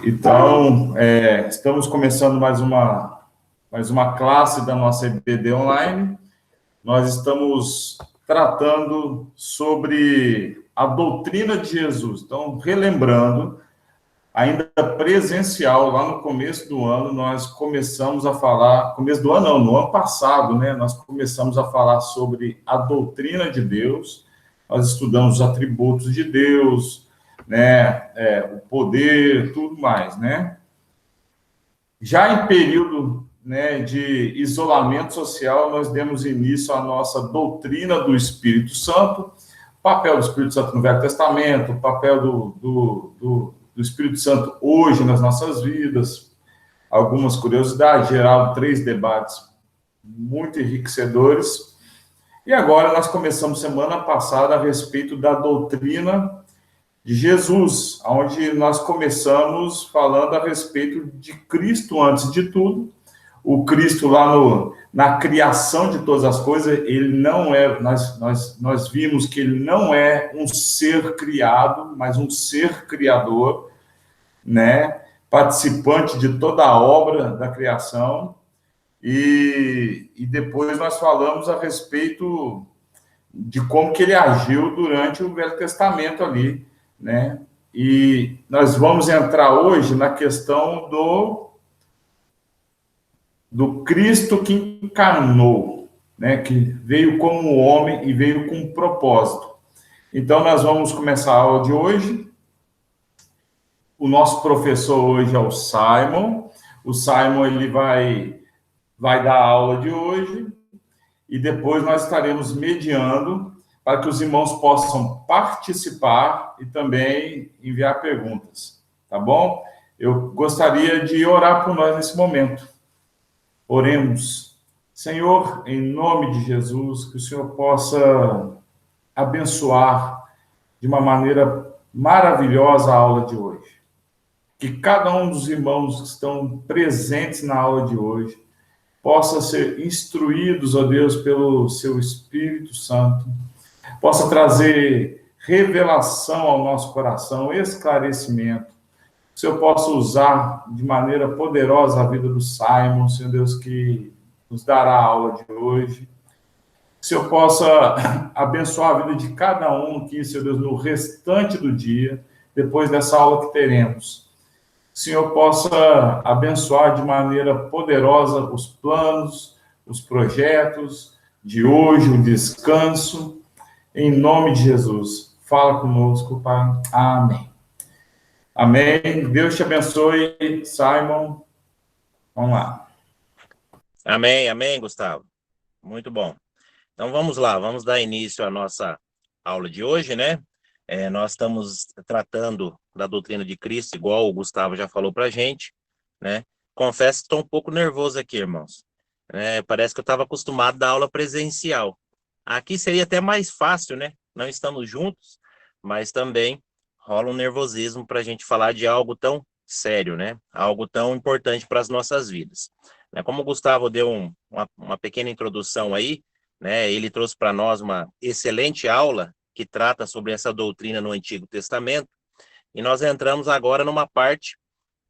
Então, estamos começando mais uma classe da nossa EBD Online. Nós estamos tratando sobre a doutrina de Jesus. Então, relembrando, ainda presencial, lá no começo do ano, nós começamos a falar, começo do ano não, no ano passado, né, nós começamos a falar sobre a doutrina de Deus, nós estudamos os atributos de Deus, né, o poder, tudo mais, né. Já em período, né, de isolamento social, nós demos início à nossa doutrina do Espírito Santo, o papel do Espírito Santo no Velho Testamento, o papel do Espírito Santo hoje nas nossas vidas, algumas curiosidades, geral, 3 debates muito enriquecedores. E agora nós começamos semana passada a respeito da doutrina de Jesus, onde nós começamos falando a respeito de Cristo antes de tudo. O Cristo lá na criação de todas as coisas, ele não é, nós vimos que ele não é um ser criado, mas um ser criador, né? Participante de toda a obra da criação. E depois nós falamos a respeito de como que ele agiu durante o Velho Testamento ali, né? E nós vamos entrar hoje na questão do Cristo que encarnou, né? Que veio como homem e veio com um propósito. Então, nós vamos começar a aula de hoje. O nosso professor hoje é o Simon. O Simon, ele vai dar a aula de hoje e depois nós estaremos mediando para que os irmãos possam participar e também enviar perguntas, tá bom? Eu gostaria de orar por nós nesse momento. Oremos. Senhor, em nome de Jesus, que o Senhor possa abençoar de uma maneira maravilhosa a aula de hoje. Que cada um dos irmãos que estão presentes na aula de hoje possa ser instruídos, ó Deus, pelo seu Espírito Santo, possa trazer revelação ao nosso coração, esclarecimento. Que o Senhor possa usar de maneira poderosa a vida do Simon, Senhor Deus, que nos dará a aula de hoje. Que o Senhor possa abençoar a vida de cada um aqui, Senhor Deus, no restante do dia, depois dessa aula que teremos. Que o Senhor possa abençoar de maneira poderosa os planos, os projetos de hoje, o descanso. Em nome de Jesus, fala conosco, Pai. Amém. Amém. Deus te abençoe, Simon. Vamos lá. Amém, amém, Gustavo. Muito bom. Então vamos lá, vamos dar início à nossa aula de hoje, né? Nós estamos tratando da doutrina de Cristo, igual o Gustavo já falou para a gente, né? Confesso que estou um pouco nervoso aqui, irmãos. Parece que eu estava acostumado a dar aula presencial. Aqui seria até mais fácil, né? Não estamos juntos, mas também rola um nervosismo para a gente falar de algo tão sério, né? Algo tão importante para as nossas vidas. Como o Gustavo deu uma pequena introdução aí, né? Ele trouxe para nós uma excelente aula que trata sobre essa doutrina no Antigo Testamento, e nós entramos agora numa parte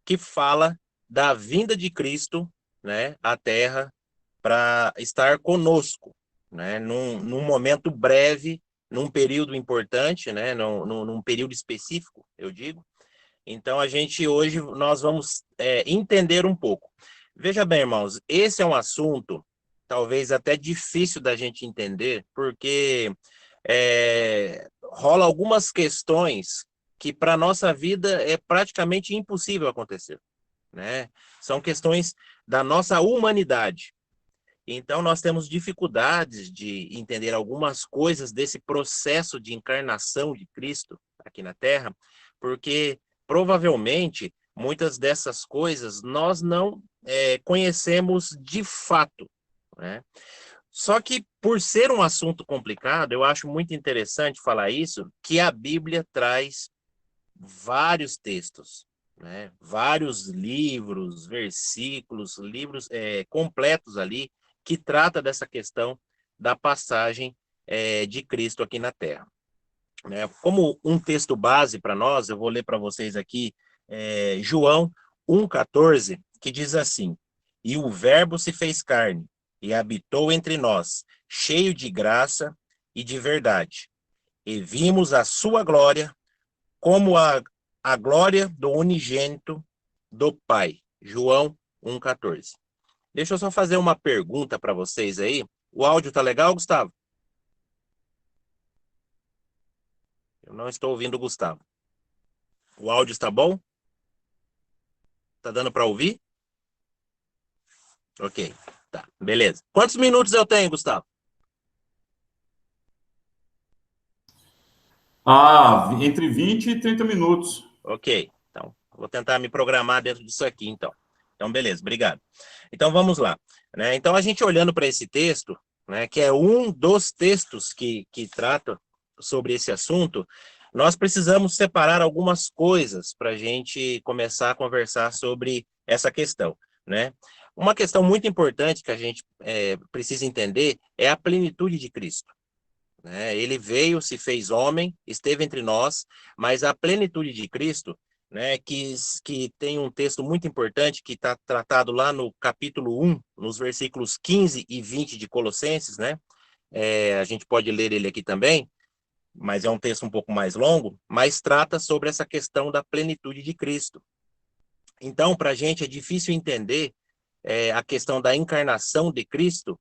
que fala da vinda de Cristo, né, à Terra para estar conosco, né, num momento breve, num período importante, né, num período específico, eu digo. Então, hoje nós vamos entender um pouco. Veja bem, irmãos, esse é um assunto talvez até difícil da gente entender, porque rola algumas questões que para a nossa vida é praticamente impossível acontecer, né? São questões da nossa humanidade. Então, nós temos dificuldades de entender algumas coisas desse processo de encarnação de Cristo aqui na Terra, porque provavelmente muitas dessas coisas nós não conhecemos de fato, né? Só que, por ser um assunto complicado, eu acho muito interessante falar isso, que a Bíblia traz vários textos, né? Vários livros, versículos, livros completos ali, que trata dessa questão da passagem de Cristo aqui na Terra. Como um texto base para nós, eu vou ler para vocês aqui João 1,14, que diz assim: e o Verbo se fez carne e habitou entre nós, cheio de graça e de verdade. E vimos a sua glória como a glória do unigênito do Pai. João 1,14. Deixa eu só fazer uma pergunta para vocês aí. O áudio tá legal, Gustavo? Eu não estou ouvindo o Gustavo. O áudio está bom? Tá dando para ouvir? Ok, tá, beleza. Quantos minutos eu tenho, Gustavo? Entre 20 e 30 minutos. Ok, então, vou tentar me programar dentro disso aqui, então. Então, beleza, obrigado. Então, vamos lá. Né? Então, a gente olhando para esse texto, né, que é um dos textos que trata sobre esse assunto, nós precisamos separar algumas coisas para a gente começar a conversar sobre essa questão, né? Uma questão muito importante que a gente precisa entender é a plenitude de Cristo. Né? Ele veio, se fez homem, esteve entre nós, mas a plenitude de Cristo, né, que tem um texto muito importante que está tratado lá no capítulo 1, nos versículos 15 e 20 de Colossenses, né? A gente pode ler ele aqui também, mas é um texto um pouco mais longo, mas trata sobre essa questão da plenitude de Cristo. Então, para a gente é difícil entender a questão da encarnação de Cristo,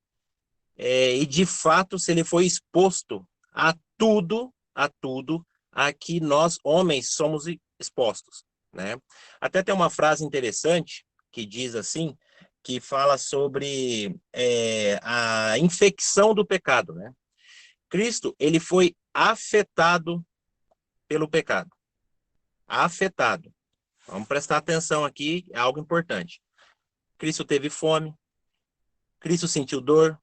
e de fato, se ele foi exposto a tudo a que nós, homens, somos expostos, né? Até tem uma frase interessante que diz assim, que fala sobre a infecção do pecado, né? Cristo, ele foi afetado pelo pecado. Afetado. Vamos prestar atenção aqui, é algo importante. Cristo teve fome, Cristo sentiu dor,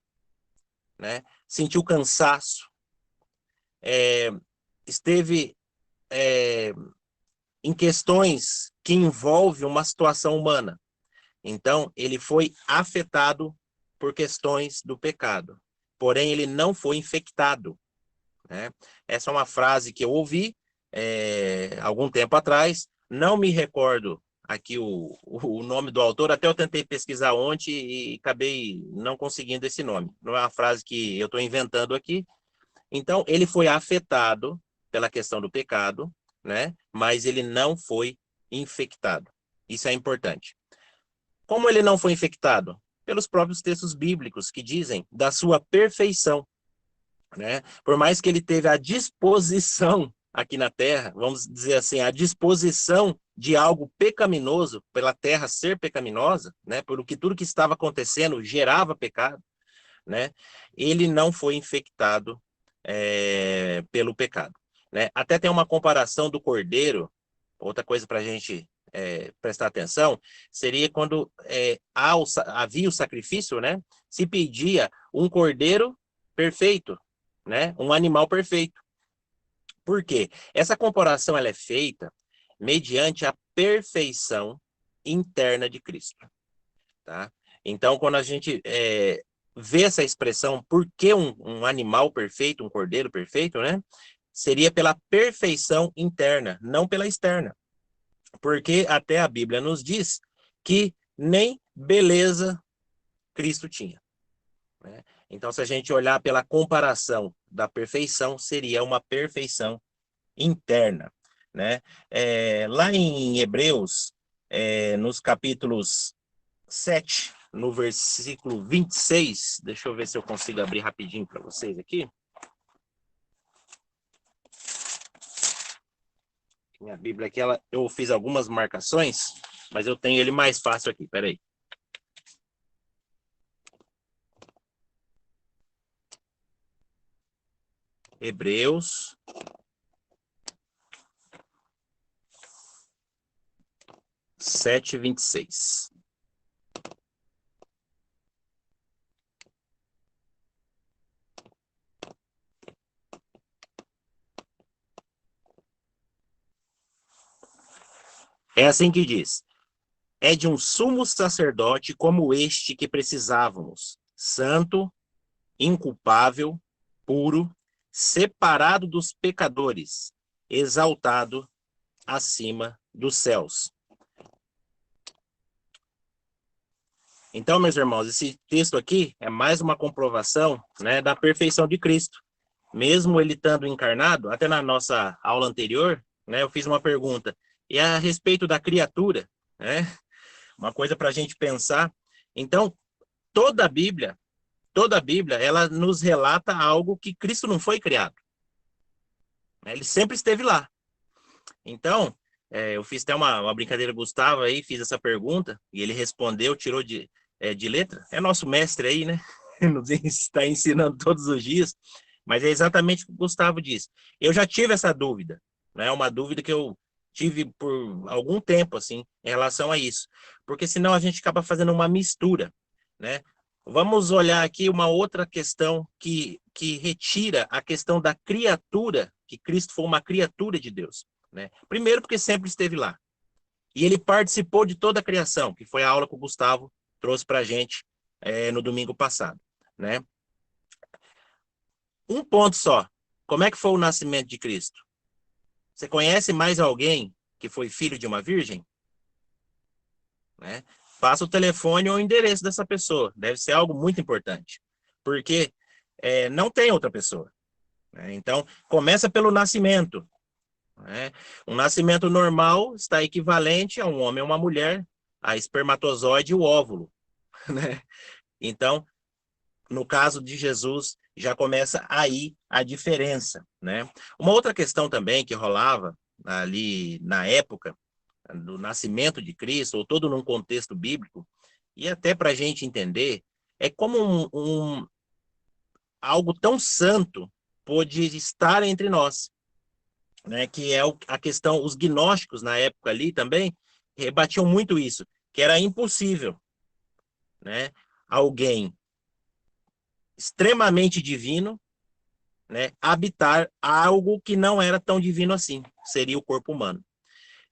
né? Sentiu cansaço, esteve em questões que envolvem uma situação humana. Então, ele foi afetado por questões do pecado. Porém, ele não foi infectado. Né? Essa é uma frase que eu ouvi algum tempo atrás. Não me recordo aqui o nome do autor. Até eu tentei pesquisar ontem e acabei não conseguindo esse nome. Não é uma frase que eu estou inventando aqui. Então, ele foi afetado pela questão do pecado, né? Mas ele não foi infectado. Isso é importante. Como ele não foi infectado? Pelos próprios textos bíblicos que dizem da sua perfeição, né? Por mais que ele teve a disposição aqui na terra, vamos dizer assim, a disposição de algo pecaminoso, pela terra ser pecaminosa, né? Por que tudo que estava acontecendo gerava pecado, né? Ele não foi infectado pelo pecado, né? Até tem uma comparação do cordeiro. Outra coisa para a gente prestar atenção seria quando havia o sacrifício, né? Se pedia um cordeiro perfeito, né? Um animal perfeito. Por quê? Essa comparação ela é feita mediante a perfeição interna de Cristo, tá? Então, quando a gente vê essa expressão, por que um animal perfeito, um cordeiro perfeito, né? Seria pela perfeição interna, não pela externa. Porque até a Bíblia nos diz que nem beleza Cristo tinha. Né? Então, se a gente olhar pela comparação da perfeição, seria uma perfeição interna. Né? Lá em Hebreus, nos capítulos 7, no versículo 26, deixa eu ver se eu consigo abrir rapidinho para vocês aqui. Minha Bíblia aqui, eu fiz algumas marcações, mas eu tenho ele mais fácil aqui, peraí. Hebreus 7:26. É assim que diz: é de um sumo sacerdote como este que precisávamos, santo, inculpável, puro, separado dos pecadores, exaltado acima dos céus. Então, meus irmãos, esse texto aqui é mais uma comprovação, né, da perfeição de Cristo. Mesmo ele estando encarnado, até na nossa aula anterior, né, eu fiz uma pergunta, e a respeito da criatura, né, uma coisa para a gente pensar. Então, toda a Bíblia, ela nos relata algo que Cristo não foi criado. Ele sempre esteve lá. Então, eu fiz até uma brincadeira, Gustavo, aí, fiz essa pergunta, e ele respondeu, tirou de letra. É nosso mestre aí, né? Nos está ensinando todos os dias, mas é exatamente o que o Gustavo disse. Eu já tive essa dúvida, né? Uma dúvida que eu tive por algum tempo, assim, em relação a isso. Porque senão a gente acaba fazendo uma mistura, né? Vamos olhar aqui uma outra questão que retira a questão da criatura, que Cristo foi uma criatura de Deus, né? Primeiro porque sempre esteve lá. E ele participou de toda a criação, que foi a aula que o Gustavo trouxe para a gente no domingo passado, né? Um ponto só. Como é que foi o nascimento de Cristo? Você conhece mais alguém que foi filho de uma virgem? Né? Passa o telefone ou o endereço dessa pessoa. Deve ser algo muito importante. Porque não tem outra pessoa. Né? Então, começa pelo nascimento. Né? Um nascimento normal está equivalente a um homem e uma mulher, a espermatozoide e o óvulo. Né? Então, no caso de Jesus, já começa aí a diferença, né? Uma outra questão também que rolava ali na época do nascimento de Cristo, ou todo num contexto bíblico, e até para a gente entender, é como algo tão santo pôde estar entre nós, né? Que é a questão, os gnósticos na época ali também rebatiam muito isso, que era impossível, né? Alguém extremamente divino, né, habitar algo que não era tão divino assim, seria o corpo humano.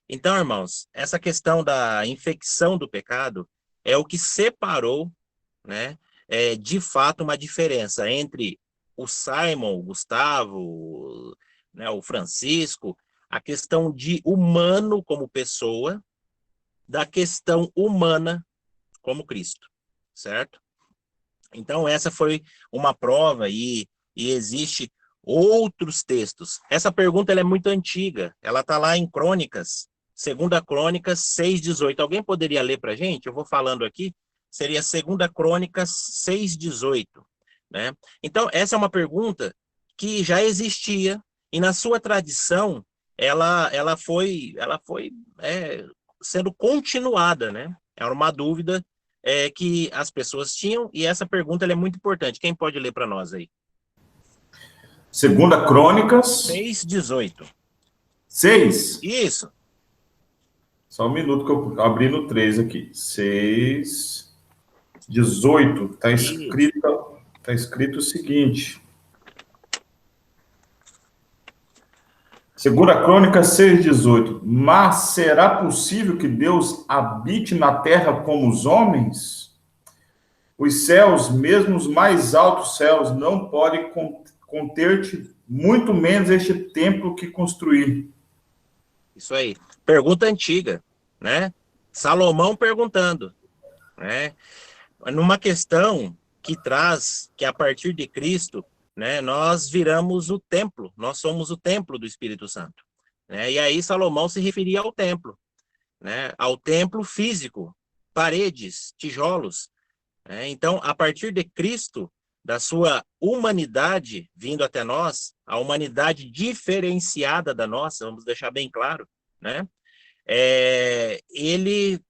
Então, irmãos, essa questão da infecção do pecado é o que separou, né, de fato, uma diferença entre o Simon, o Gustavo, né, o Francisco, a questão de humano como pessoa, da questão humana como Cristo, certo? Então, essa foi uma prova e existe outros textos. Essa pergunta ela é muito antiga, ela está lá em Crônicas, 2 Crônicas 6:18. Alguém poderia ler para a gente? Eu vou falando aqui, seria 2 Crônicas 6:18. Né? Então, essa é uma pergunta que já existia, e na sua tradição, ela foi sendo continuada, né? Era uma dúvida que as pessoas tinham, e essa pergunta ela é muito importante. Quem pode ler para nós aí? 2 Crônicas 6:18. 6. Isso. Só um minuto que eu abri no 3 aqui. 6:18. Isso. Tá escrito o seguinte. 2 Crônicas 6:18. Mas será possível que Deus habite na terra como os homens? Os céus, mesmo os mais altos céus, não podem conter-te, muito menos este templo que construí. Isso aí. Pergunta antiga, né? Salomão perguntando, né? Numa questão que traz que a partir de Cristo, né, nós viramos o templo, nós somos o templo do Espírito Santo, né? E aí Salomão se referia ao templo, né? Ao templo físico, paredes, tijolos, né? Então, a partir de Cristo, da sua humanidade vindo até nós, a humanidade diferenciada da nossa, vamos deixar bem claro, né? Ele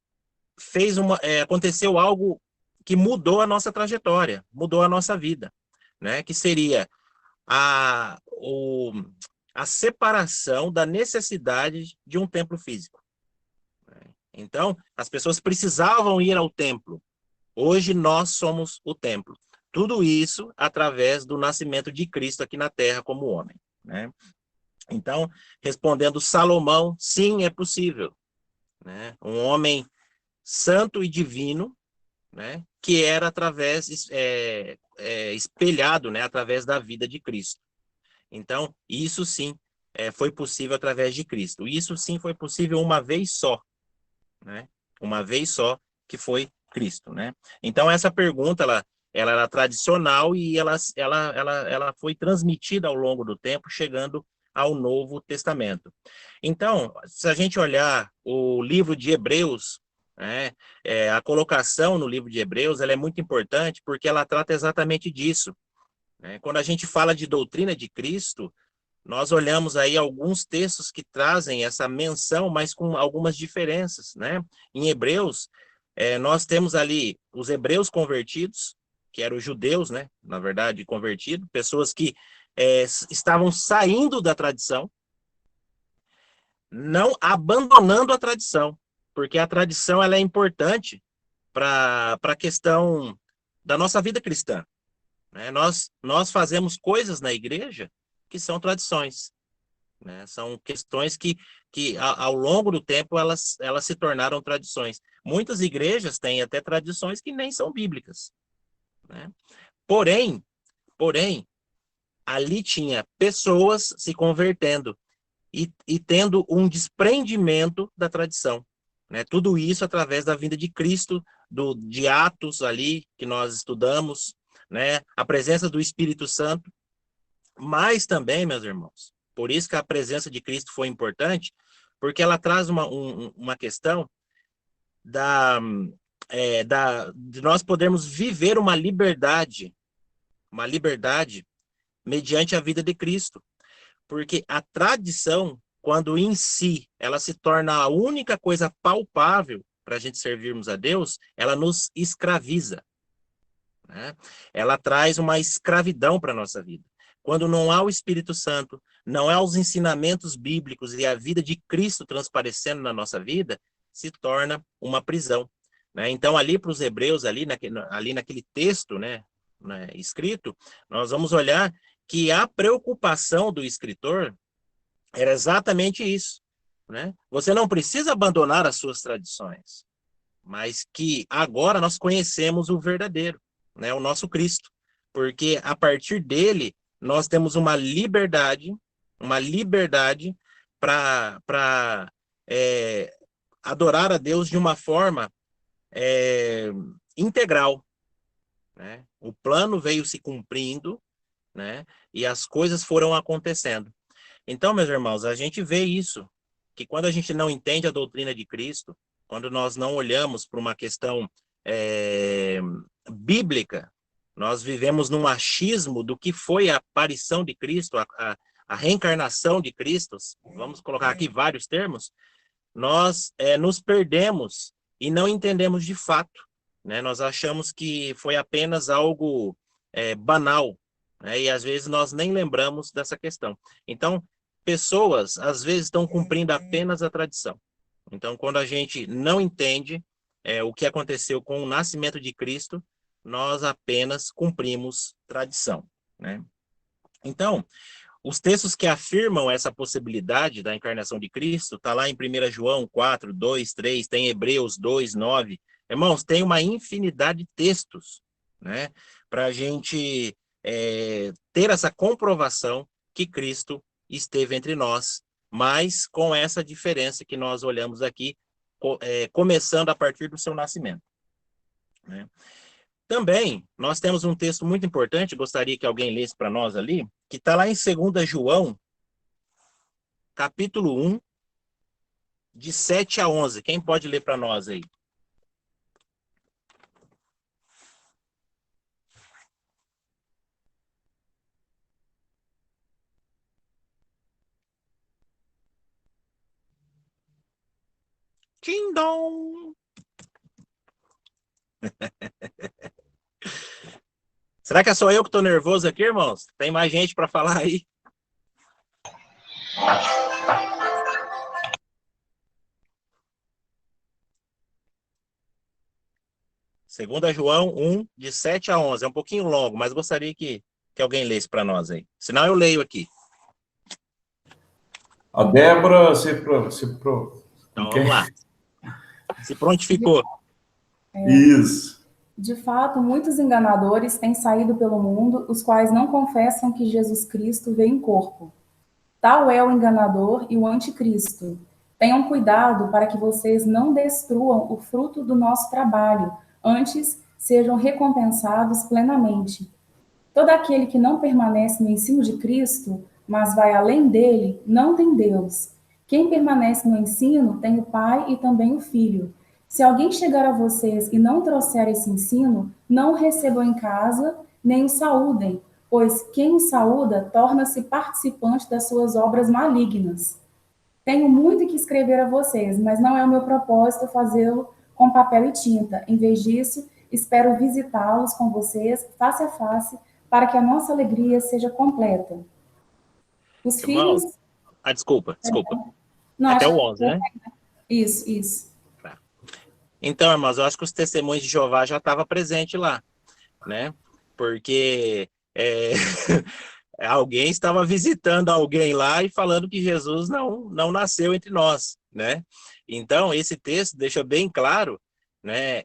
aconteceu algo que mudou a nossa trajetória, mudou a nossa vida, né? Que seria a, a separação da necessidade de um templo físico. Então, as pessoas precisavam ir ao templo. Hoje nós somos o templo. Tudo isso através do nascimento de Cristo aqui na Terra como homem, né? Então, respondendo Salomão, sim, é possível, né? Um homem santo e divino, né? Que era espelhado, né? Através da vida de Cristo. Então, isso sim foi possível através de Cristo. E isso sim foi possível uma vez só, né? Uma vez só, que foi Cristo, né? Então essa pergunta, ela era tradicional e ela foi transmitida ao longo do tempo, chegando ao Novo Testamento. Então, se a gente olhar o livro de Hebreus, né, a colocação no livro de Hebreus, ela é muito importante porque ela trata exatamente disso, né? Quando a gente fala de doutrina de Cristo, nós olhamos aí alguns textos que trazem essa menção, mas com algumas diferenças, né? Em Hebreus, nós temos ali os hebreus convertidos, que eram os judeus, né? Na verdade, convertidos, pessoas que estavam saindo da tradição, não abandonando a tradição, porque a tradição ela é importante para a questão da nossa vida cristã, né? Nós fazemos coisas na igreja que são tradições, né? São questões que ao longo do tempo, elas se tornaram tradições. Muitas igrejas têm até tradições que nem são bíblicas, né? Porém, ali tinha pessoas se convertendo e tendo um desprendimento da tradição, né? Tudo isso através da vinda de Cristo, de Atos ali, que nós estudamos, né? A presença do Espírito Santo, mas também, meus irmãos, por isso que a presença de Cristo foi importante, porque ela traz uma questão de nós podermos viver uma liberdade mediante a vida de Cristo. Porque a tradição, quando em si ela se torna a única coisa palpável para a gente servirmos a Deus, ela nos escraviza, né? Ela traz uma escravidão para a nossa vida. Quando não há o Espírito Santo, não há os ensinamentos bíblicos e a vida de Cristo transparecendo na nossa vida, se torna uma prisão, né? Então, ali para os hebreus, ali naquele texto, né, escrito, nós vamos olhar que a preocupação do escritor era exatamente isso, né? Você não precisa abandonar as suas tradições, mas que agora nós conhecemos o verdadeiro, né, o nosso Cristo, porque a partir dele nós temos uma liberdade para adorar a Deus de uma forma é, integral, né? O plano veio se cumprindo, né? E as coisas foram acontecendo. Então, meus irmãos, a gente vê isso, que quando a gente não entende a doutrina de Cristo, quando nós não olhamos para uma questão bíblica, nós vivemos num achismo do que foi a aparição de Cristo, a reencarnação de Cristo, vamos colocar aqui vários termos, nós nos perdemos e não entendemos de fato, né? Nós achamos que foi apenas algo banal, né? E às vezes nós nem lembramos dessa questão. Então, pessoas às vezes estão cumprindo apenas a tradição. Então, quando a gente não entende o que aconteceu com o nascimento de Cristo, nós apenas cumprimos tradição, né? Então, os textos que afirmam essa possibilidade da encarnação de Cristo, está lá em 1 João 4, 2, 3, tem Hebreus 2, 9. Irmãos, tem uma infinidade de textos, né, para a gente ter essa comprovação que Cristo esteve entre nós, mas com essa diferença que nós olhamos aqui, começando a partir do seu nascimento, né? Também, nós temos um texto muito importante, gostaria que alguém lesse para nós ali, que está lá em 2 João, capítulo 1, de 7 a 11. Quem pode ler para nós aí? Tchim-dom! Será que é só eu que estou nervoso aqui, irmãos? Tem mais gente para falar aí? Segunda João 1, de 7 a 11. É um pouquinho longo, mas gostaria que alguém lesse para nós aí. Senão eu leio aqui. A Débora Então vamos lá. Se prontificou. Isso. De fato, muitos enganadores têm saído pelo mundo, os quais não confessam que Jesus Cristo veio em corpo. Tal é o enganador e o anticristo. Tenham cuidado para que vocês não destruam o fruto do nosso trabalho, antes sejam recompensados plenamente. Todo aquele que não permanece no ensino de Cristo, mas vai além dele, não tem Deus. Quem permanece no ensino tem o Pai e também o Filho. Se alguém chegar a vocês e não trouxer esse ensino, não o recebam em casa, nem o saúdem, pois quem o saúda torna-se participante das suas obras malignas. Tenho muito que escrever a vocês, mas não é o meu propósito fazê-lo com papel e tinta. Em vez disso, espero visitá-los com vocês, face a face, para que a nossa alegria seja completa. Os Irmãos, filhos... desculpa. Não, Até acho o que... 11, né? Isso. Tá. Então, irmãos, eu acho que os testemunhos de Jeová já estavam presentes lá, né? Porque alguém estava visitando alguém lá e falando que Jesus não nasceu entre nós, né? Então, esse texto deixa bem claro, né,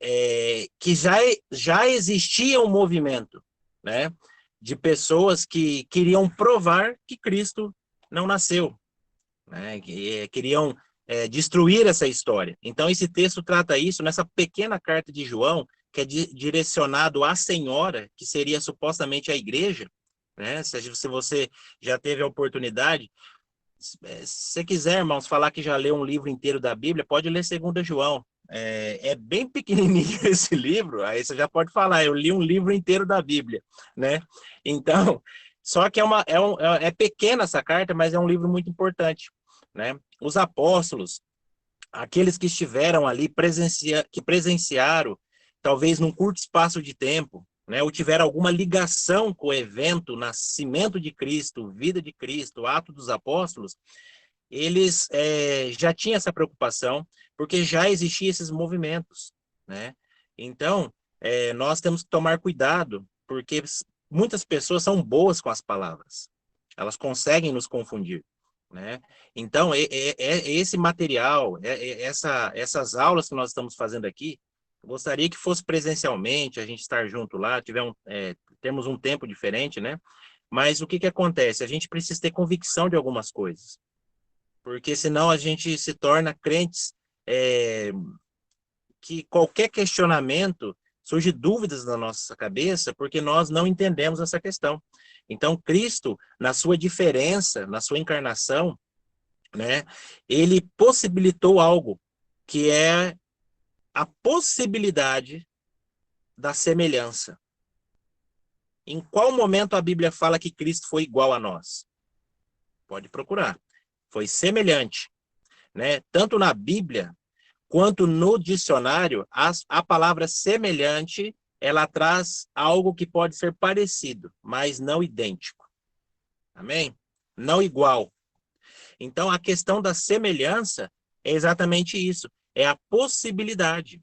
que já existia um movimento, né, de pessoas que queriam provar que Cristo não nasceu, né, que queriam destruir essa história. Então, esse texto trata isso nessa pequena carta de João, que é direcionado à senhora, que seria supostamente a igreja, né? Se você já teve a oportunidade, se você quiser, irmãos, falar que já leu um livro inteiro da Bíblia, pode ler 2 João. É bem pequenininho esse livro, aí você já pode falar, eu li um livro inteiro da Bíblia, né? Então, só que é pequena essa carta, mas é um livro muito importante, né? Os apóstolos, aqueles que estiveram ali, que presenciaram, talvez num curto espaço de tempo, né, ou tiveram alguma ligação com o evento, nascimento de Cristo, vida de Cristo, ato dos apóstolos, eles já tinham essa preocupação, porque já existiam esses movimentos, né? Então, nós temos que tomar cuidado, porque muitas pessoas são boas com as palavras, elas conseguem nos confundir, né? Então, esse material, essas aulas que nós estamos fazendo aqui, eu gostaria que fosse presencialmente, a gente estar junto lá, temos um tempo diferente, né? Mas o que acontece? A gente precisa ter convicção de algumas coisas, porque senão a gente se torna crentes que qualquer questionamento surge dúvidas na nossa cabeça, porque nós não entendemos essa questão. Então, Cristo, na sua diferença, na sua encarnação, né, ele possibilitou algo que é a possibilidade da semelhança. Em qual momento a Bíblia fala que Cristo foi igual a nós? Pode procurar. Foi semelhante, né? Tanto na Bíblia quanto no dicionário, a palavra semelhante, ela traz algo que pode ser parecido, mas não idêntico. Amém? Não igual. Então, a questão da semelhança é exatamente isso, é a possibilidade,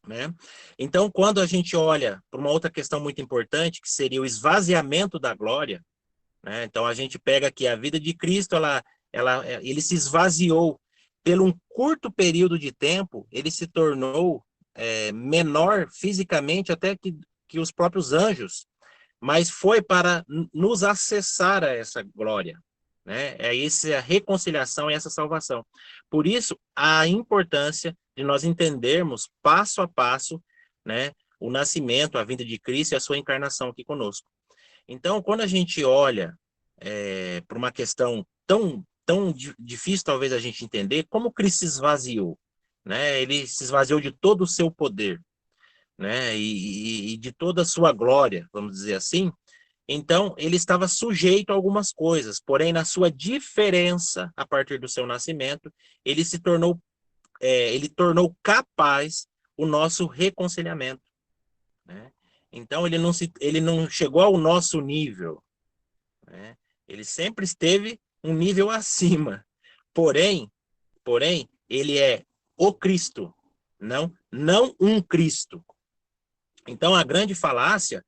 né? Então, quando a gente olha para uma outra questão muito importante, que seria o esvaziamento da glória, né? Então, a gente pega aqui a vida de Cristo, ele se esvaziou. Pelo um curto período de tempo, ele se tornou menor fisicamente até que os próprios anjos, mas foi para nos acessar a essa glória, né? É essa reconciliação e essa salvação. Por isso, a importância de nós entendermos passo a passo, né, o nascimento, a vinda de Cristo e a sua encarnação aqui conosco. Então, quando a gente olha para uma questão tão difícil, talvez, a gente entender, como Cristo se esvaziou, né? Ele se esvaziou de todo o seu poder, né? E de toda a sua glória, vamos dizer assim. Então, ele estava sujeito a algumas coisas, porém, na sua diferença, a partir do seu nascimento, ele ele tornou capaz o nosso reconciliamento, né? Então, ele não chegou ao nosso nível, né? Ele sempre esteve um nível acima. Porém, ele é o Cristo, não um Cristo. Então, a grande falácia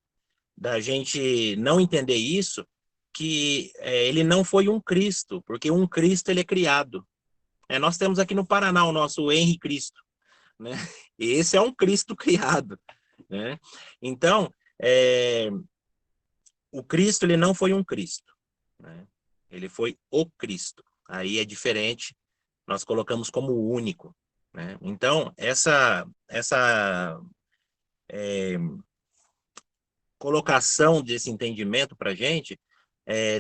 da gente não entender isso, que ele não foi um Cristo, porque um Cristo ele é criado. Nós temos aqui no Paraná o nosso Henri Cristo, né? E esse é um Cristo criado, né? Então, o Cristo ele não foi um Cristo, né? Ele foi o Cristo. Aí é diferente, nós colocamos como único, né? Então, essa colocação desse entendimento para a gente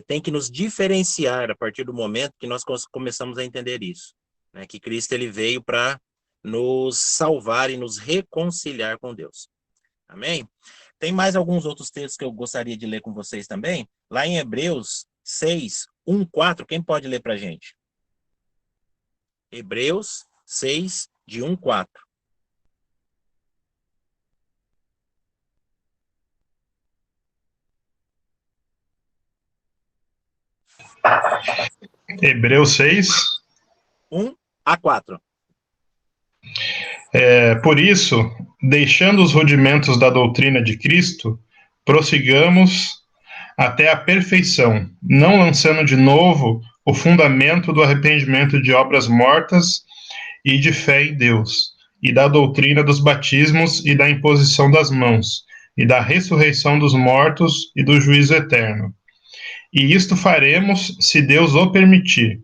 tem que nos diferenciar a partir do momento que nós começamos a entender isso, né? Que Cristo ele veio para nos salvar e nos reconciliar com Deus. Amém? Tem mais alguns outros textos que eu gostaria de ler com vocês também. Lá em Hebreus 6, 1, 4, quem pode ler para a gente? Hebreus 6, de 1, 4. Hebreus 6. 1 a 4. Por isso, deixando os rudimentos da doutrina de Cristo, prossigamos até a perfeição, não lançando de novo o fundamento do arrependimento de obras mortas e de fé em Deus, e da doutrina dos batismos e da imposição das mãos, e da ressurreição dos mortos e do juízo eterno. E isto faremos se Deus o permitir,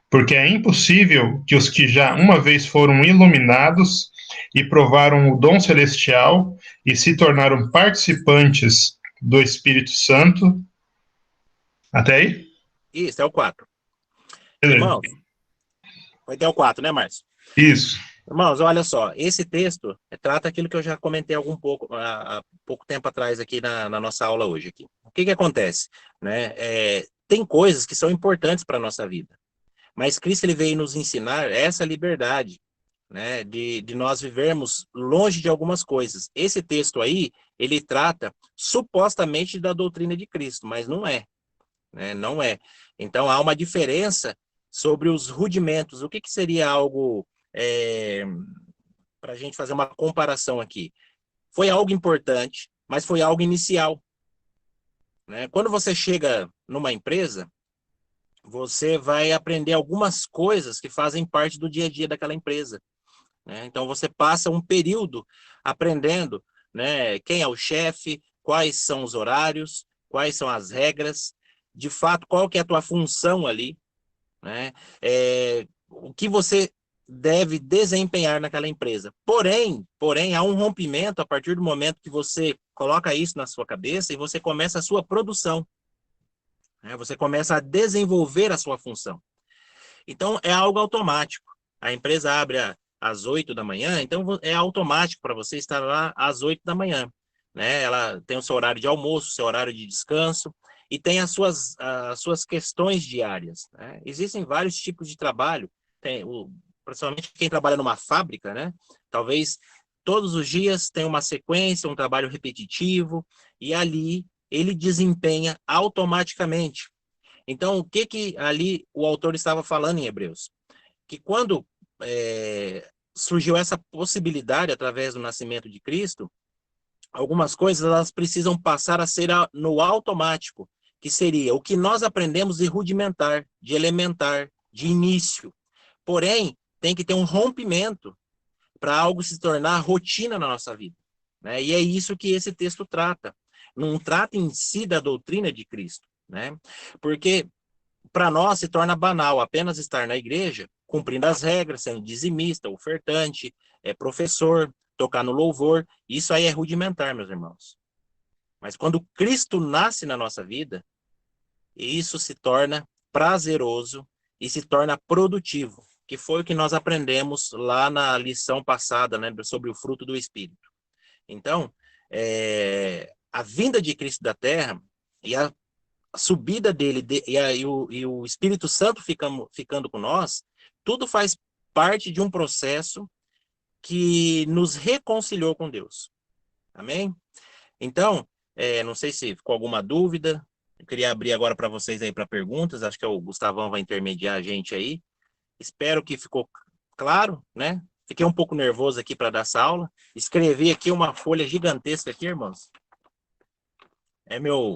porque é impossível que os que já uma vez foram iluminados e provaram o dom celestial e se tornaram participantes do Espírito Santo. Até aí? Isso, é o 4. Beleza. Irmãos, vai ter o 4, né, Márcio? Isso. Irmãos, olha só, esse texto trata aquilo que eu já comentei há pouco tempo atrás aqui na nossa aula hoje. Aqui. O que acontece? Né? Tem coisas que são importantes para a nossa vida, mas Cristo ele veio nos ensinar essa liberdade, né, de nós vivermos longe de algumas coisas. Esse texto aí, ele trata supostamente da doutrina de Cristo, mas não é. Né? Não é. Então, há uma diferença sobre os rudimentos. O que seria algo... para a gente fazer uma comparação aqui. Foi algo importante, mas foi algo inicial. Né? Quando você chega numa empresa, você vai aprender algumas coisas que fazem parte do dia a dia daquela empresa. Né? Então, você passa um período aprendendo, né, quem é o chefe, quais são os horários, quais são as regras, de fato, qual que é a tua função ali, né? O que você deve desempenhar naquela empresa. Porém, há um rompimento a partir do momento que você coloca isso na sua cabeça e você começa a sua produção. Né? Você começa a desenvolver a sua função. Então, é algo automático. A empresa abre às 8 da manhã, então é automático para você estar lá às 8 da manhã. Né? Ela tem o seu horário de almoço, o seu horário de descanso, e tem as suas questões diárias. Né? Existem vários tipos de trabalho, principalmente quem trabalha numa fábrica, né? Talvez todos os dias tem uma sequência, um trabalho repetitivo, e ali ele desempenha automaticamente. Então, o que ali o autor estava falando em Hebreus? Que quando surgiu essa possibilidade através do nascimento de Cristo, algumas coisas elas precisam passar a ser no automático, que seria o que nós aprendemos de rudimentar, de elementar, de início. Porém, tem que ter um rompimento para algo se tornar rotina na nossa vida. Né? E é isso que esse texto trata. Não trata em si da doutrina de Cristo. Né? Porque para nós se torna banal apenas estar na igreja, cumprindo as regras, sendo dizimista, ofertante, professor, tocar no louvor. Isso aí é rudimentar, meus irmãos. Mas quando Cristo nasce na nossa vida, isso se torna prazeroso e se torna produtivo, que foi o que nós aprendemos lá na lição passada, né, sobre o fruto do Espírito. Então, a vinda de Cristo da Terra e a subida dele e o Espírito Santo ficando com nós, tudo faz parte de um processo que nos reconciliou com Deus. Amém? Então, não sei se ficou alguma dúvida. Eu queria abrir agora para vocês aí para perguntas. Acho que o Gustavão vai intermediar a gente aí. Espero que ficou claro, né? Fiquei um pouco nervoso aqui para dar essa aula. Escrevi aqui uma folha gigantesca aqui, irmãos. É meu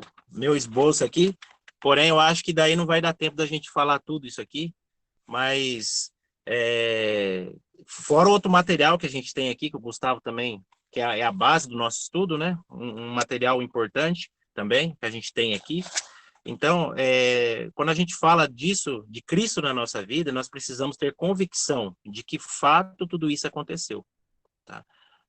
esboço aqui. Porém, eu acho que daí não vai dar tempo da gente falar tudo isso aqui. Mas, fora outro material que a gente tem aqui, que o Gustavo também, que é a base do nosso estudo, né? Um material importante também, que a gente tem aqui. Então, quando a gente fala disso, de Cristo na nossa vida, nós precisamos ter convicção de que fato tudo isso aconteceu. Tá?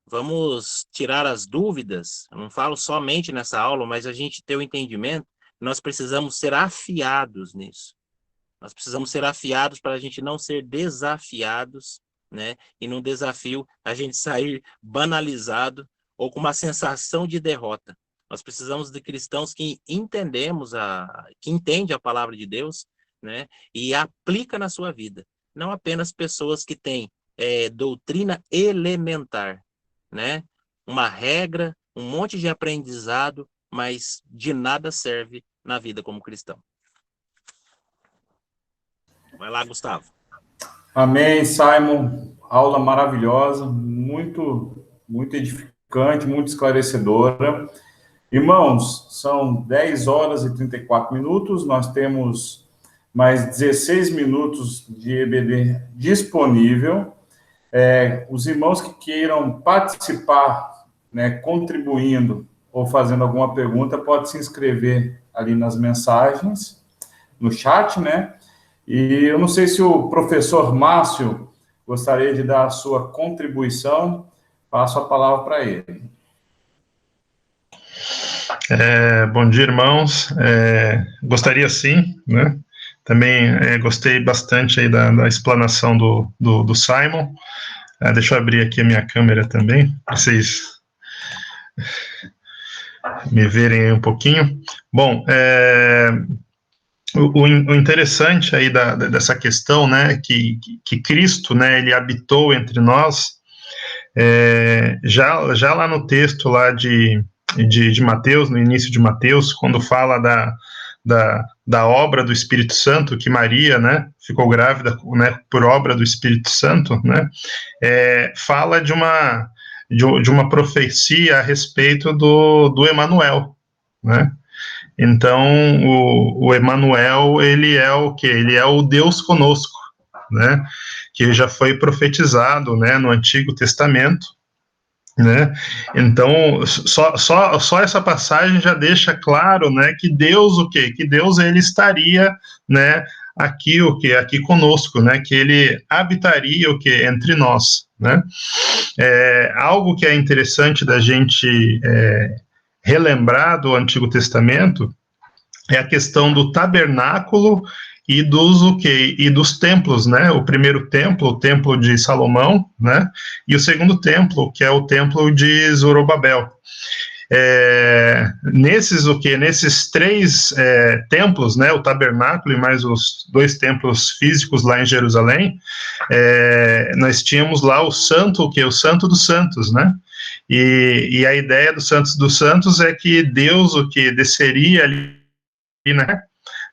Vamos tirar as dúvidas, eu não falo somente nessa aula, mas a gente ter o entendimento, nós precisamos ser afiados nisso. Nós precisamos ser afiados para a gente não ser desafiados, né? E num desafio a gente sair banalizado ou com uma sensação de derrota. Nós precisamos de cristãos que que entendem a palavra de Deus, né? E aplica na sua vida. Não apenas pessoas que têm doutrina elementar, né? Uma regra, um monte de aprendizado, mas de nada serve na vida como cristão. Vai lá, Gustavo. Amém, Simon. Aula maravilhosa, muito edificante, muito esclarecedora. Irmãos, são 10 horas e 34 minutos, nós temos mais 16 minutos de EBD disponível. Os irmãos que queiram participar, né, contribuindo ou fazendo alguma pergunta, pode se inscrever ali nas mensagens, no chat, né? E eu não sei se o professor Márcio gostaria de dar a sua contribuição, passo a palavra para ele. Bom dia, irmãos. Gostaria sim, né? Também gostei bastante aí da explanação do Simon. Deixa eu abrir aqui a minha câmera também, para vocês me verem um pouquinho. Bom, o interessante aí dessa questão, né, que Cristo, né, ele habitou entre nós, já lá no texto lá de Mateus, no início de Mateus, quando fala da obra do Espírito Santo, que Maria, né, ficou grávida, né, por obra do Espírito Santo, né, fala de uma profecia a respeito do Emanuel, né. Então, o Emanuel, ele é o quê? Ele é o Deus conosco, né, que já foi profetizado, né, no Antigo Testamento, né? Então, só essa passagem já deixa claro, né, que Deus, o quê? Que Deus, ele estaria, né, aqui, o quê? Aqui conosco, né, que ele habitaria, o quê? Entre nós, né? Algo que é interessante da gente relembrar do Antigo Testamento é a questão do tabernáculo e dos templos, né? O primeiro templo, o templo de Salomão, né? E o segundo templo, que é o templo de Zorobabel. Nesses três templos, né? O tabernáculo e mais os 2 templos físicos lá em Jerusalém, nós tínhamos lá o santo, o Santo dos Santos, né? E a ideia do Santos dos Santos é que Deus, desceria ali, né?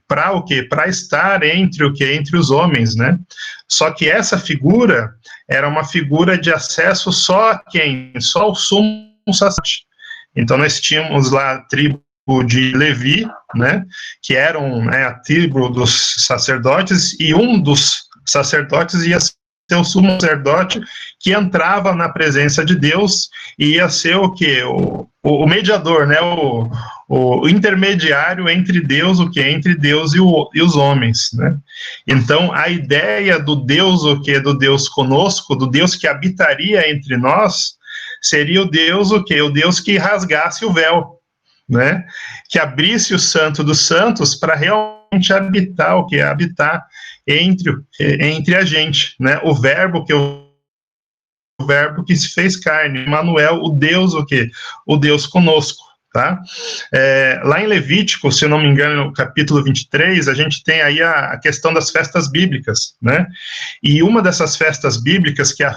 Para o quê? Para estar entre os homens, né? Só que essa figura era uma figura de acesso só a quem? Só o sumo sacerdote. Então nós tínhamos lá a tribo de Levi, né? Que eram, né, a tribo dos sacerdotes, e um dos sacerdotes ia ser o sumo sacerdote que entrava na presença de Deus e ia ser o quê? O mediador, né? O intermediário entre Deus, entre Deus e os homens, né? Então, a ideia do Deus, do Deus conosco, do Deus que habitaria entre nós, seria o Deus, o Deus que rasgasse o véu, né? Que abrisse o Santo dos Santos para realmente habitar, habitar entre a gente, né? O verbo que se fez carne, Emmanuel, o Deus, o Deus conosco, tá? Lá em Levítico, se eu não me engano, no capítulo 23, a gente tem aí a questão das festas bíblicas, né? E uma dessas festas bíblicas, que é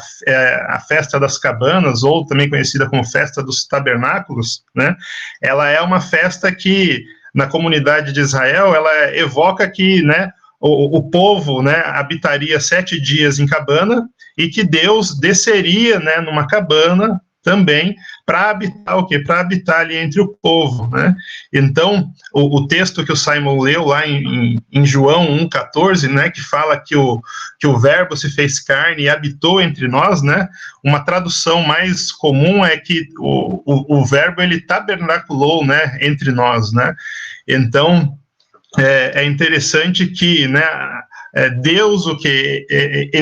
a festa das cabanas, ou também conhecida como festa dos tabernáculos, né? Ela é uma festa que, na comunidade de Israel, ela evoca que, né, o povo, né, habitaria 7 dias em cabana, e que Deus desceria, né, numa cabana também para habitar para habitar ali entre o povo, né? Então, o texto que o Simon leu lá em João 1,14, né, que fala que o verbo se fez carne e habitou entre nós, né? Uma tradução mais comum é que o verbo, ele tabernaculou, né, entre nós, né? Então, é interessante que, né, Deus,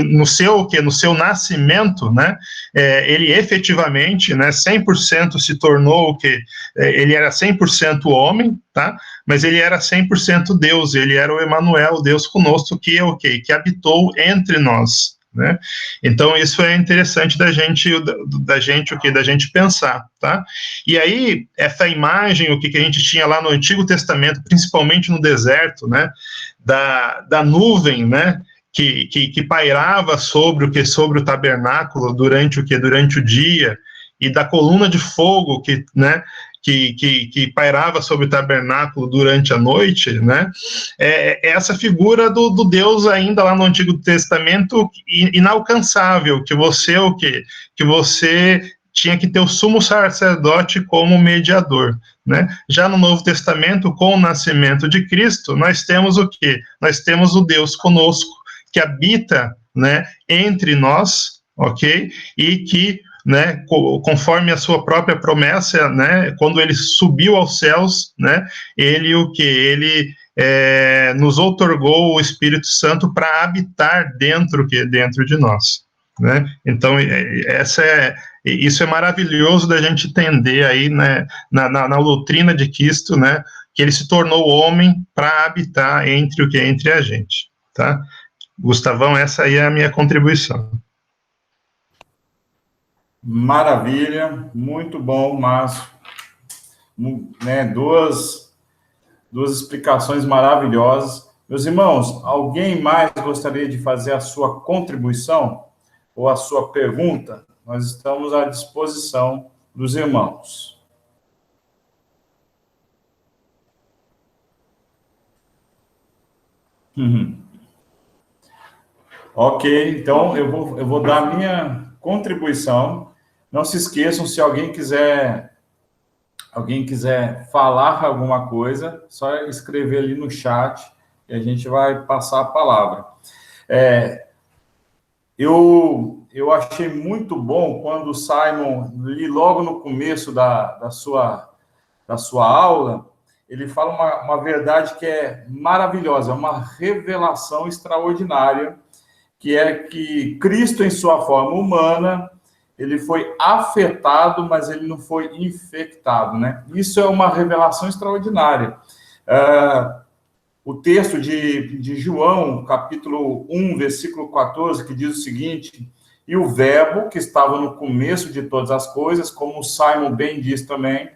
no seu nascimento, né, ele efetivamente, né, 100% se tornou ele era 100% homem, tá? Mas ele era 100% Deus, ele era o Emanuel, Deus conosco, que habitou entre nós, né? Então isso é interessante da gente pensar, tá? E aí essa imagem, o que a gente tinha lá no Antigo Testamento, principalmente no deserto, né, da nuvem, né, que pairava sobre o tabernáculo durante o dia, e da coluna de fogo que pairava sobre o tabernáculo durante a noite, né? Essa figura do Deus ainda lá no Antigo Testamento inalcançável, que você tinha que ter o sumo sacerdote como mediador, né? Já no Novo Testamento, com o nascimento de Cristo, nós temos o quê? Nós temos o Deus conosco, que habita, né, entre nós, ok? E que, né, conforme a sua própria promessa, né, quando ele subiu aos céus, né, ele nos outorgou o Espírito Santo para habitar dentro de nós, né? Então isso é maravilhoso da gente entender aí, né, na doutrina de Cristo, né, que ele se tornou homem para habitar entre a gente, tá? Gustavão, essa aí é a minha contribuição. Maravilha, muito bom, Márcio. Né, duas explicações maravilhosas. Meus irmãos, alguém mais gostaria de fazer a sua contribuição ou a sua pergunta? Nós estamos à disposição dos irmãos. Ok, então eu vou dar a minha contribuição. Não se esqueçam, se alguém quiser falar alguma coisa, só escrever ali no chat e a gente vai passar a palavra. Eu achei muito bom quando o Simon, logo no começo da sua aula, ele fala uma verdade que é maravilhosa, uma revelação extraordinária, que é que Cristo, em sua forma humana, ele foi afetado, mas ele não foi infectado, né? Isso é uma revelação extraordinária. O texto de João, capítulo 1, versículo 14, que diz o seguinte: e o verbo, que estava no começo de todas as coisas, como o Simon bem diz também,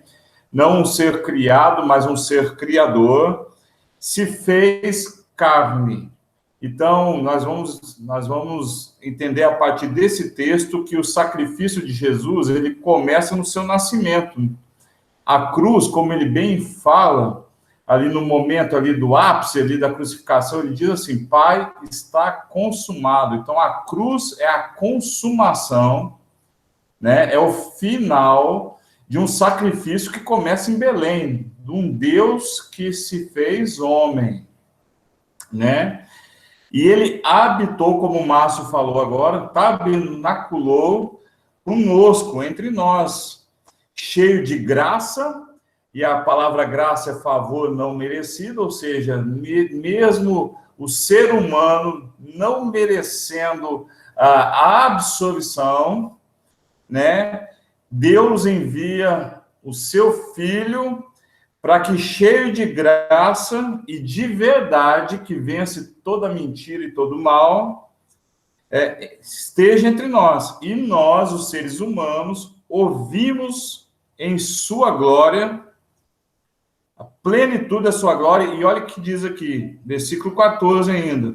não um ser criado, mas um ser criador, se fez carne. Então, nós vamos entender a partir desse texto que o sacrifício de Jesus, ele começa no seu nascimento. A cruz, como ele bem fala, ali no momento ali do ápice ali da crucificação, ele diz assim: Pai, está consumado. Então, a cruz é a consumação, né? É o final de um sacrifício que começa em Belém, de um Deus que se fez homem, né? E ele habitou, como o Márcio falou agora, tabernaculou conosco, entre nós, cheio de graça, e a palavra graça é favor não merecido, ou seja, mesmo o ser humano não merecendo a absolvição, né? Deus envia o seu Filho para que, cheio de graça e de verdade, que vence toda mentira e todo mal, esteja entre nós. E nós, os seres humanos, ouvimos em sua glória, a plenitude da sua glória. E olha o que diz aqui, versículo 14 ainda: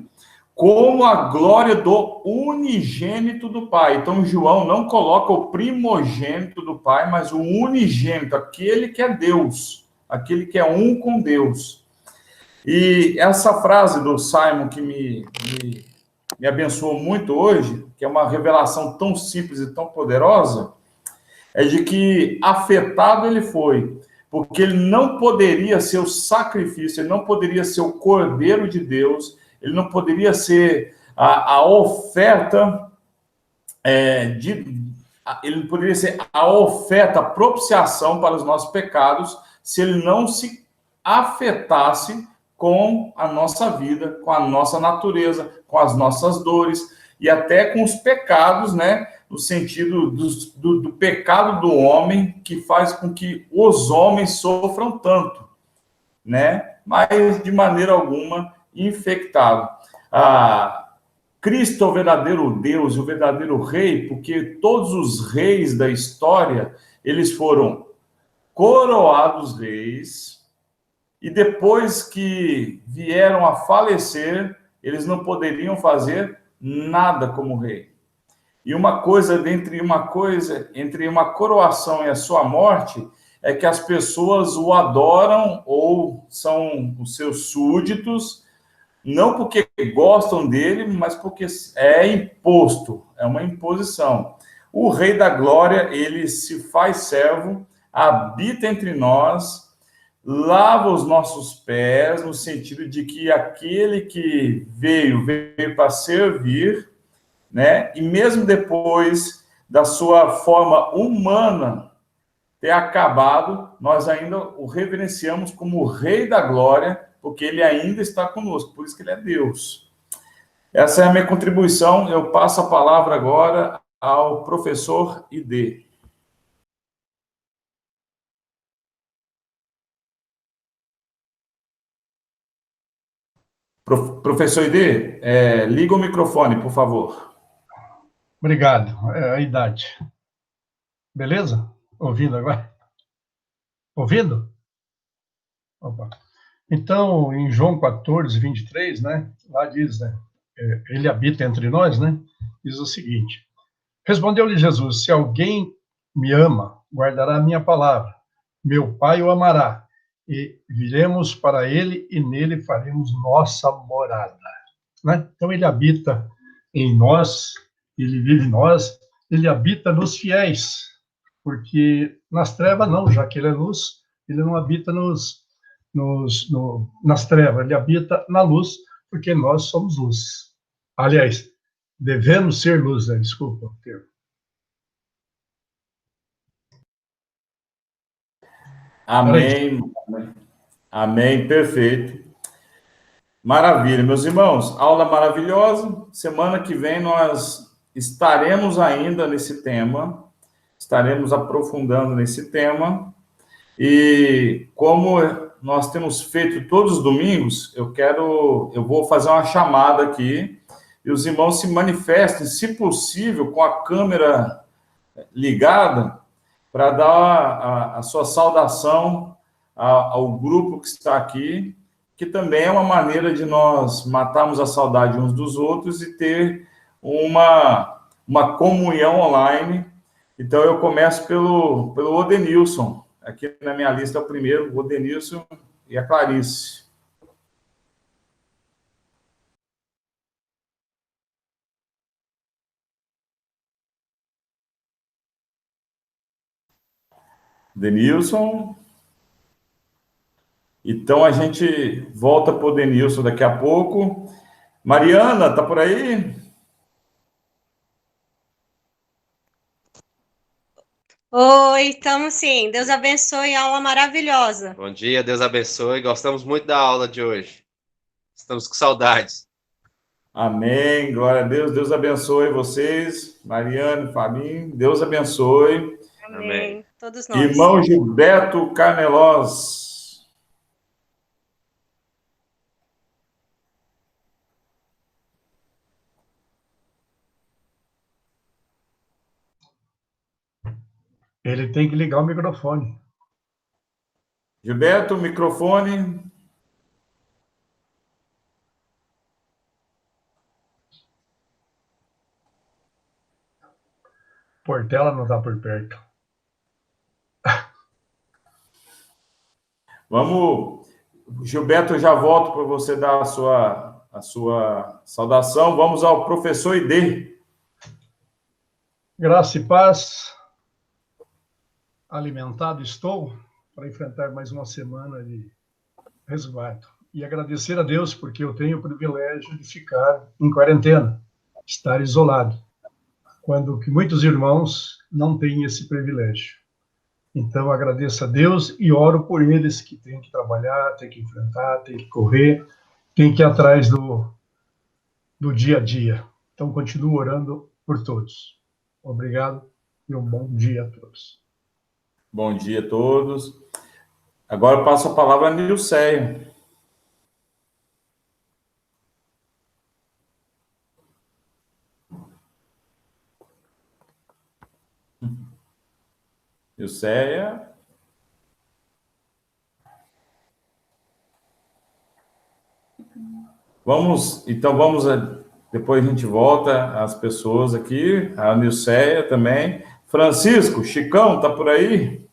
como a glória do unigênito do Pai. Então, João não coloca o primogênito do Pai, mas o unigênito, aquele que é Deus, aquele que é um com Deus. E essa frase do Simon que me abençoou muito hoje, que é uma revelação tão simples e tão poderosa, é de que afetado ele foi, porque ele não poderia ser o sacrifício, ele não poderia ser o Cordeiro de Deus, ele não poderia ser a oferta ele não poderia ser a oferta, a propiciação para os nossos pecados, se ele não se afetasse com a nossa vida, com a nossa natureza, com as nossas dores e até com os pecados, né? No sentido do pecado do homem, que faz com que os homens sofram tanto, né? Mas de maneira alguma infectado. Cristo é o verdadeiro Deus, o verdadeiro rei, porque todos os reis da história, eles foram coroados reis, e depois que vieram a falecer, eles não poderiam fazer nada como rei. E uma coisa, entre uma coroação e a sua morte, é que as pessoas o adoram ou são os seus súditos, não porque gostam dele, mas porque é imposto, é uma imposição. O Rei da Glória, ele se faz servo, habita entre nós, lava os nossos pés, no sentido de que aquele que veio para servir, né? E mesmo depois da sua forma humana ter acabado, nós ainda o reverenciamos como o Rei da Glória, porque ele ainda está conosco, por isso que ele é Deus. Essa é a minha contribuição, eu passo a palavra agora ao professor ID. Professor ID, liga o microfone, por favor. Obrigado, é a idade. Beleza? Ouvindo agora? Ouvindo? Opa. Então, em João 14, 23, né, lá diz, né, ele habita entre nós, né, diz o seguinte: respondeu-lhe Jesus: se alguém me ama, guardará a minha palavra, meu Pai o amará, e viremos para ele e nele faremos nossa morada, né? Então, ele habita em nós, ele vive em nós, ele habita nos fiéis, porque nas trevas não, já que ele é luz, ele não habita nas trevas, ele habita na luz, porque nós somos luz. Aliás, devemos ser luz, né? Desculpa o termo. Amém. Amém, perfeito. Maravilha, meus irmãos, aula maravilhosa. Semana que vem nós estaremos ainda nesse tema, estaremos aprofundando nesse tema. E como nós temos feito todos os domingos, eu vou fazer uma chamada aqui e os irmãos se manifestem, se possível, com a câmera ligada, para dar a sua saudação ao grupo que está aqui, que também é uma maneira de nós matarmos a saudade uns dos outros e ter uma comunhão online. Então, eu começo pelo Odenilson. Aqui na minha lista é o primeiro, o Odenilson e a Clarice. Denilson. Então, a gente volta para o Denilson daqui a pouco. Mariana, tá por aí? Oi, estamos sim. Deus abençoe, aula maravilhosa. Bom dia, Deus abençoe. Gostamos muito da aula de hoje. Estamos com saudades. Amém, glória a Deus. Deus abençoe vocês, Mariana, Fabinho. Deus abençoe. Amém. Todos nós. Irmão Gilberto Carnelos. Ele tem que ligar o microfone. Gilberto, microfone. Portela não está por perto. Vamos, Gilberto, eu já volto para você dar a sua saudação. Vamos ao professor ID. Graça e paz. Alimentado estou para enfrentar mais uma semana de resguardo. E agradecer a Deus porque eu tenho o privilégio de ficar em quarentena, estar isolado, quando que muitos irmãos não têm esse privilégio. Então, agradeço a Deus e oro por eles que têm que trabalhar, têm que enfrentar, têm que correr, têm que ir atrás do dia a dia. Então, continuo orando por todos. Obrigado e um bom dia a todos. Bom dia a todos. Agora eu passo a palavra a Nilceia. Nilceia. Depois a gente volta as pessoas aqui, a Nilceia também. Francisco, Chicão, tá por aí?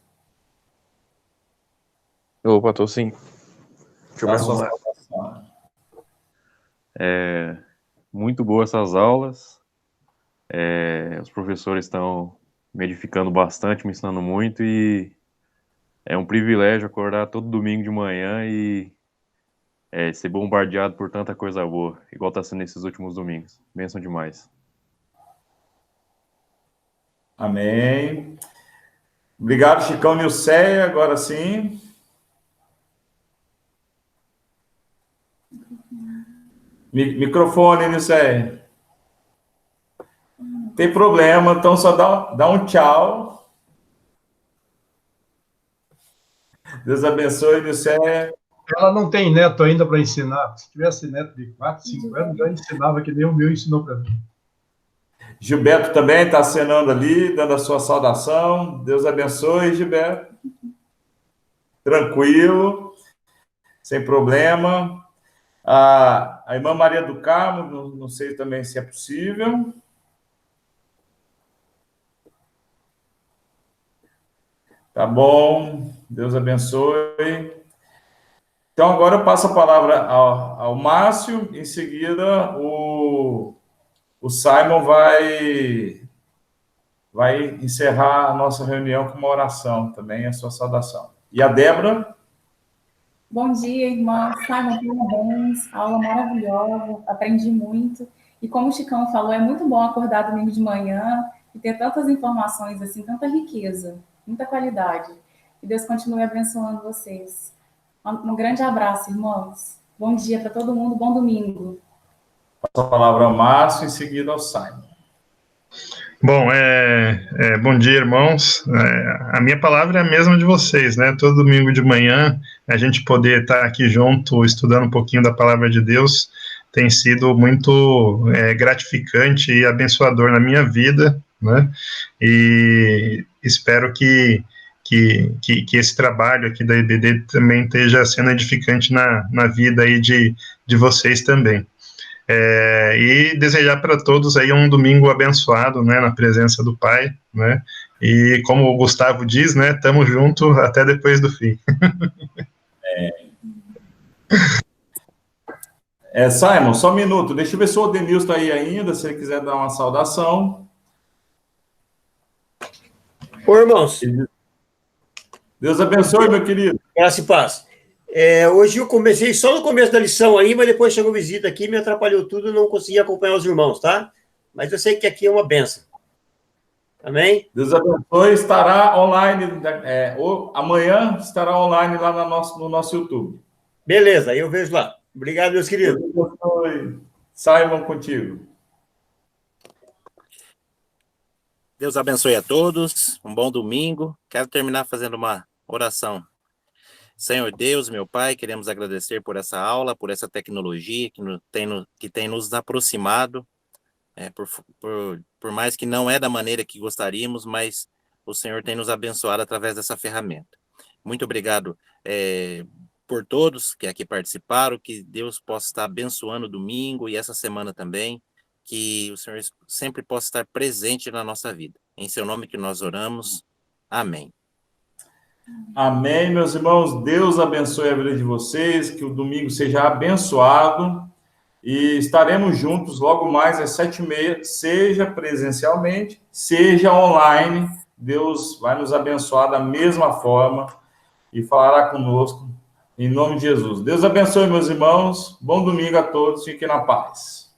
Opa, tô sim. Deixa eu me Dá sua arrumar. saudação. Muito boas essas aulas. Os professores estão me edificando bastante, me ensinando muito e é um privilégio acordar todo domingo de manhã e ser bombardeado por tanta coisa boa, igual está sendo nesses últimos domingos. Bênção demais. Amém. Obrigado, Chicão. Nilceia, agora sim. Microfone, Nilceia. Tem problema, então só dá um tchau. Deus abençoe, Nilceia. Ela não tem neto ainda para ensinar. Se tivesse neto de 4, 5 anos, já ensinava que nem o meu ensinou para mim. Gilberto também está acenando ali, dando a sua saudação. Deus abençoe, Gilberto. Tranquilo, sem problema. A irmã Maria do Carmo, não sei também se é possível. Tá bom, Deus abençoe. Então, agora eu passo a palavra ao Márcio, em seguida o Simon vai encerrar a nossa reunião com uma oração também, a sua saudação. E a Débora? Bom dia, irmã. Simon, parabéns. Aula maravilhosa, aprendi muito. E como o Chicão falou, é muito bom acordar domingo de manhã e ter tantas informações, assim, tanta riqueza, muita qualidade. Que Deus continue abençoando vocês. Um grande abraço, irmãos. Bom dia para todo mundo, bom domingo. Passo a palavra ao Márcio, em seguida ao Simon. Bom, bom dia, irmãos. A minha palavra é a mesma de vocês, né? Todo domingo de manhã, a gente poder estar aqui junto, estudando um pouquinho da palavra de Deus, tem sido muito gratificante e abençoador na minha vida, né? E espero que esse trabalho aqui da IBD também esteja sendo edificante na vida aí de vocês também. E desejar para todos aí um domingo abençoado, né, na presença do Pai, né, e como o Gustavo diz, né, tamo junto até depois do fim. Simon, só um minuto, deixa eu ver se o Odenilson está aí ainda, se ele quiser dar uma saudação. Ô, irmãos. Deus abençoe, meu querido. Graça e paz. Hoje eu comecei só no começo da lição aí, mas depois chegou visita aqui, me atrapalhou tudo, não consegui acompanhar os irmãos, tá? Mas eu sei que aqui é uma benção. Amém? Deus abençoe, estará online, amanhã estará online lá no nosso YouTube. Beleza, aí eu vejo lá. Obrigado, meus queridos. Deus abençoe. Simon, contigo. Deus abençoe a todos, um bom domingo. Quero terminar fazendo uma oração. Senhor Deus, meu Pai, queremos agradecer por essa aula, por essa tecnologia que tem nos aproximado, por mais que não é da maneira que gostaríamos, mas o Senhor tem nos abençoado através dessa ferramenta. Muito obrigado por todos que aqui participaram, que Deus possa estar abençoando o domingo e essa semana também, que o Senhor sempre possa estar presente na nossa vida. Em seu nome que nós oramos. Amém. Amém, meus irmãos. Deus abençoe a vida de vocês, que o domingo seja abençoado e estaremos juntos logo mais às 7h30, seja presencialmente, seja online. Deus vai nos abençoar da mesma forma e falará conosco em nome de Jesus. Deus abençoe, meus irmãos. Bom domingo a todos. Fiquem na paz.